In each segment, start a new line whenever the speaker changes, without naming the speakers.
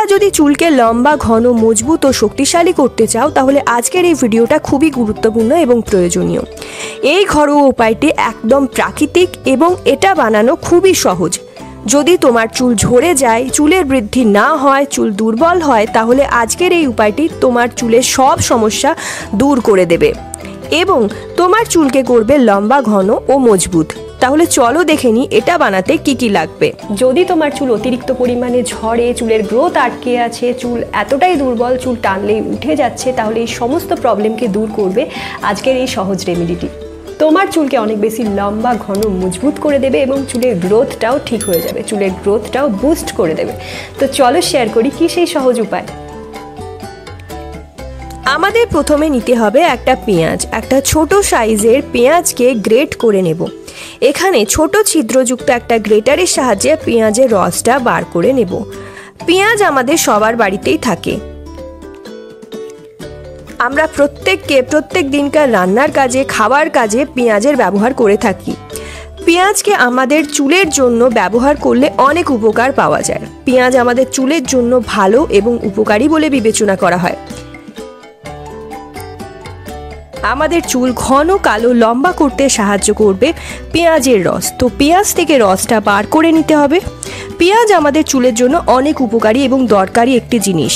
তোমরা যদি চুলকে লম্বা, ঘন, মজবুত ও শক্তিশালী করতে চাও তাহলে আজকের এই ভিডিওটা খুবই গুরুত্বপূর্ণ এবং প্রয়োজনীয়। এই ঘরোয়া উপায়টি একদম প্রাকৃতিক এবং এটা বানানো খুবই সহজ। যদি তোমার চুল ঝরে যায়, চুলের বৃদ্ধি না হয়, চুল দুর্বল হয়, তাহলে আজকের এই উপায়টি তোমার চুলের সব সমস্যা দূর করে দেবে এবং তোমার চুলকে করবে লম্বা, ঘন ও মজবুত। তাহলে চলো দেখে নিই এটা বানাতে কি কি লাগবে। যদি তোমার চুল অতিরিক্ত পরিমাণে ঝরে, চুলের গ্রোথ আটকে আছে, চুল এতটাই দুর্বল, চুল টানলেই উঠে যাচ্ছে, তাহলে এই সমস্ত প্রবলেমকে দূর করবে আজকের এই সহজ রেমেডিটি। তোমার চুলকে অনেক বেশি লম্বা, ঘন, মজবুত করে দেবে এবং চুলের গ্রোথটাও ঠিক হয়ে যাবে, চুলের গ্রোথটাও বুস্ট করে দেবে। তো চলো শেয়ার করি কি সেই সহজ উপায়। আমাদের প্রথমে নিতে হবে একটা পেঁয়াজ। একটা ছোট সাইজের পেঁয়াজকে গ্রেট করে নেব। এখানে ছোট ছিদ্রযুক্ত একটা গ্রেটারের সাহায্যে পেঁয়াজের রসটা বার করে নেব। পেঁয়াজ আমাদের সবার বাড়িতেই থাকে। আমরা প্রত্যেক দিনকার রান্নার কাজে, খাবার কাজে পেঁয়াজের ব্যবহার করে থাকি। পেঁয়াজকে আমাদের চুলের জন্য ব্যবহার করলে অনেক উপকার পাওয়া যায়। পেঁয়াজ আমাদের চুলের জন্য ভালো এবং উপকারী বলে বিবেচনা করা হয়। আমাদের চুল ঘন, কালো, লম্বা করতে সাহায্য করবে পেঁয়াজের রস। তো পেঁয়াজ থেকে রসটা বার করে নিতে হবে। পেঁয়াজ আমাদের চুলের জন্য অনেক উপকারী এবং দরকারি একটি জিনিস।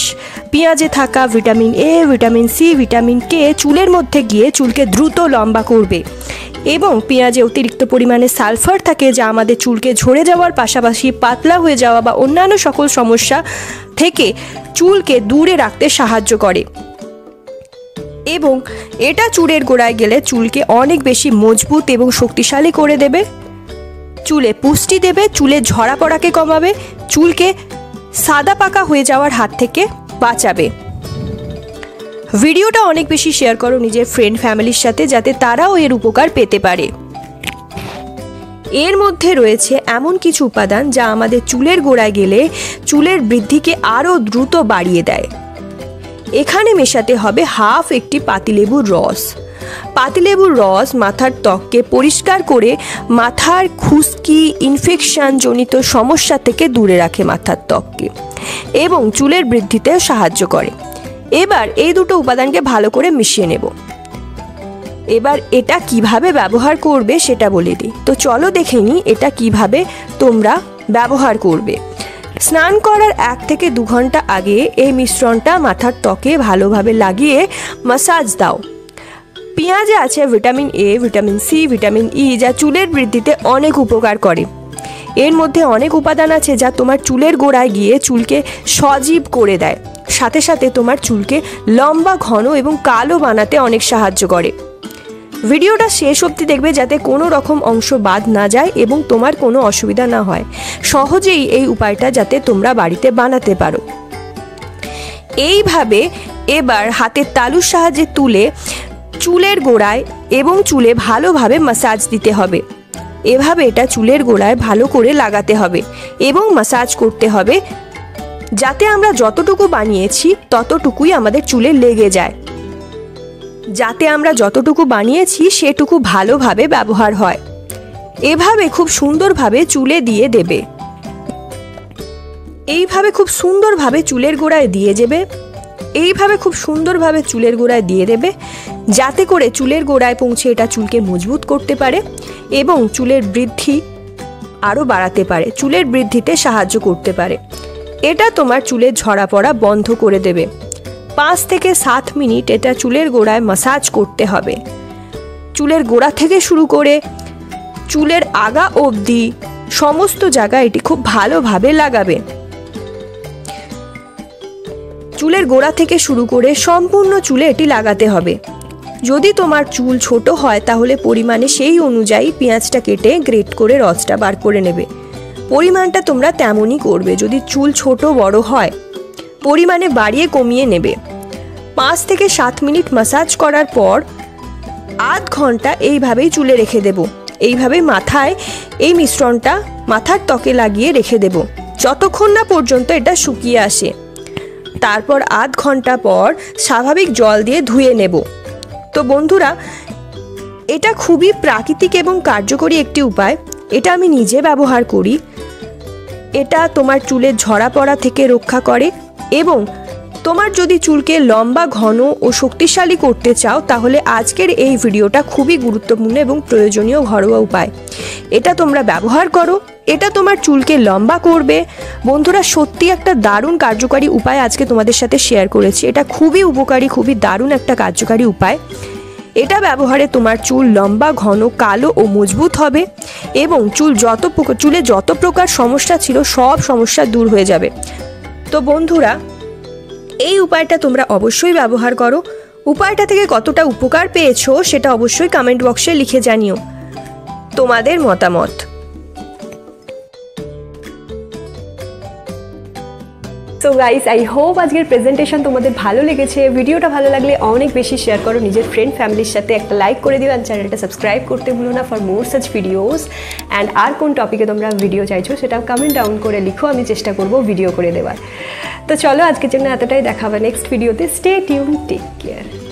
পেঁয়াজে থাকা vitamin A, vitamin C, vitamin K চুলের মধ্যে গিয়ে চুলকে দ্রুত লম্বা করবে এবং পেঁয়াজে অতিরিক্ত পরিমাণে সালফার থাকে যা আমাদের চুলকে ঝরে যাওয়ার পাশাপাশি পাতলা হয়ে যাওয়া বা অন্যান্য সকল সমস্যা থেকে চুলকে দূরে রাখতে সাহায্য করে এবং এটা চুলের গোড়ায় গেলে চুলকে অনেক বেশি মজবুত এবং শক্তিশালী করে দেবে, চুলে পুষ্টি দেবে, চুলে ঝরা পড়াকে কমাবে, চুলকে সাদা পাকা হয়ে যাওয়ার হাত থেকে বাঁচাবে। ভিডিওটা অনেক বেশি শেয়ার করো নিজের ফ্রেন্ড ফ্যামিলির সাথে যাতে তারাও এর উপকার পেতে পারে। এর মধ্যে রয়েছে এমন কিছু উপাদান যা আমাদের চুলের গোড়ায় গেলে চুলের বৃদ্ধিকে আরও দ্রুত বাড়িয়ে দেয়। এখানে মেশাতে হবে হাফ একটি পাতিলেবুর রস। পাতিলেবুর রস মাথার ত্বককে পরিষ্কার করে মাথার খুশকি, ইনফেকশন জনিত সমস্যা থেকে দূরে রাখে মাথার ত্বককে এবং চুলের বৃদ্ধিতেও সাহায্য করে। এবার এই দুটো উপাদানকে ভালো করে মিশিয়ে নেব। এবার এটা কিভাবে ব্যবহার করবে সেটা বলে দিই। তো চলো দেখে নিই এটা কিভাবে তোমরা ব্যবহার করবে। স্নান করার 1 থেকে 2 ঘন্টা আগে এই মিশ্রণটা মাথার ত্বকে ভালোভাবে লাগিয়ে মাসাজ দাও। পেঁয়াজে আছে vitamin A, vitamin C, vitamin E যা চুলের বৃদ্ধিতে অনেক উপকার করে। এর মধ্যে অনেক উপাদান আছে যা তোমার চুলের গোড়ায় গিয়ে চুলকে সজীব করে দেয়, সাথে সাথে তোমার চুলকে লম্বা, ঘন এবং কালো বানাতে অনেক সাহায্য করে। ভিডিওটা শেষ অবধি দেখবে যাতে কোনো রকম অংশ বাদ না যায় এবং তোমার কোনো অসুবিধা না হয়। সহজেই এই উপায়টা যাতে তোমরা বাড়িতে বানাতে পারো। এইভাবে এবার হাতের তালুর সাহায্যে তুলে চুলের গোড়ায় এবং চুলে ভালোভাবে মাসাজ দিতে হবে। এভাবে এটা চুলের গোড়ায় ভালো করে লাগাতে হবে এবং মাসাজ করতে হবে যাতে আমরা যতটুকু বানিয়েছি ততটুকুই আমাদের চুলে লেগে যায়, যাতে আমরা যতটুকু বানিয়েছি সেটুকু ভালোভাবে ব্যবহার হয়। এভাবে খুব সুন্দরভাবে চুলে দিয়ে দেবে। এইভাবে খুব সুন্দরভাবে চুলের গোড়ায় দিয়ে দেবে। এইভাবে খুব সুন্দরভাবে চুলের গোড়ায় দিয়ে দেবে যাতে করে চুলের গোড়ায় পৌঁছে এটা চুলকে মজবুত করতে পারে এবং চুলের বৃদ্ধি আরও বাড়াতে পারে, চুলের বৃদ্ধিতে সাহায্য করতে পারে। এটা তোমার চুলের ঝরা পড়া বন্ধ করে দেবে। 5 থেকে 7 মিনিট এটা চুলের গোড়ায় মাসাজ করতে হবে। চুলের গোড়া থেকে শুরু করে চুলের আগা অবধি সমস্ত জায়গায় এটি খুব ভালোভাবে লাগাবে। চুলের গোড়া থেকে শুরু করে সম্পূর্ণ চুলে এটি লাগাতে হবে। যদি তোমার চুল ছোট হয় তাহলে পরিমাণে সেই অনুযায়ী পেঁয়াজটা কেটে গ্রেট করে রসটা বার করে নেবে। পরিমাণটা তোমরা তেমনই করবে। যদি চুল ছোট বড় হয় পরিমাণে বাড়িয়ে কমিয়ে নেবে। 5 থেকে 7 মিনিট মাসাজ করার পর আধ ঘন্টা এইভাবেই চুলে রেখে দেব। এইভাবেই মাথায় এই মিশ্রণটা মাথার ত্বকে লাগিয়ে রেখে দেব যতক্ষণ না পর্যন্ত এটা শুকিয়ে আসে। তারপর আধ ঘন্টা পর স্বাভাবিক জল দিয়ে ধুয়ে নেব। তো বন্ধুরা, এটা খুবই প্রাকৃতিক এবং কার্যকরী একটি উপায়। এটা আমি নিজে ব্যবহার করি। এটা তোমার চুলের ঝরা পড়া থেকে রক্ষা করে এবং তোমার যদি চুলকে লম্বা, ঘন ও শক্তিশালী করতে চাও তাহলে আজকের এই ভিডিওটা খুবই গুরুত্বপূর্ণ এবং প্রয়োজনীয় ঘরোয়া উপায়। এটা তোমরা ব্যবহার করো, এটা তোমার চুলকে লম্বা করবে। বন্ধুরা, সত্যি একটা দারুণ কার্যকারী উপায় আজকে তোমাদের সাথে শেয়ার করেছি। এটা খুবই উপকারী, খুবই দারুণ একটা কার্যকারী উপায়। এটা ব্যবহারে তোমার চুল লম্বা, ঘন, কালো ও মজবুত হবে এবং চুলে যত প্রকার সমস্যা ছিল সব সমস্যা দূর হয়ে যাবে। তো বন্ধুরা, এই উপায়টা তোমরা অবশ্যই ব্যবহার করো। উপায়টা থেকে কতটা উপকার পেয়েছো সেটা অবশ্যই কমেন্ট বক্সে লিখে জানিও তোমাদের মতামত। সো গাইস, আই হোপ আজকের প্রেজেন্টেশন তোমাদের ভালো লেগেছে। ভিডিওটা ভালো লাগলে অনেক বেশি শেয়ার করো নিজের ফ্রেন্ড ফ্যামিলির সাথে, একটা লাইক করে দিও, অ্যান্ড চ্যানেলটা সাবস্ক্রাইব করতে ভুলো না for more such videos. And আর কোন টপিকে তোমরা ভিডিও চাইছো সেটাও কমেন্ট ডাউন করে লিখো, আমি চেষ্টা করবো ভিডিও করে দেওয়ার। তো চলো, আজকের জন্য এতটাই, দেখা হবে নেক্সট ভিডিওতে। Stay tune, take care.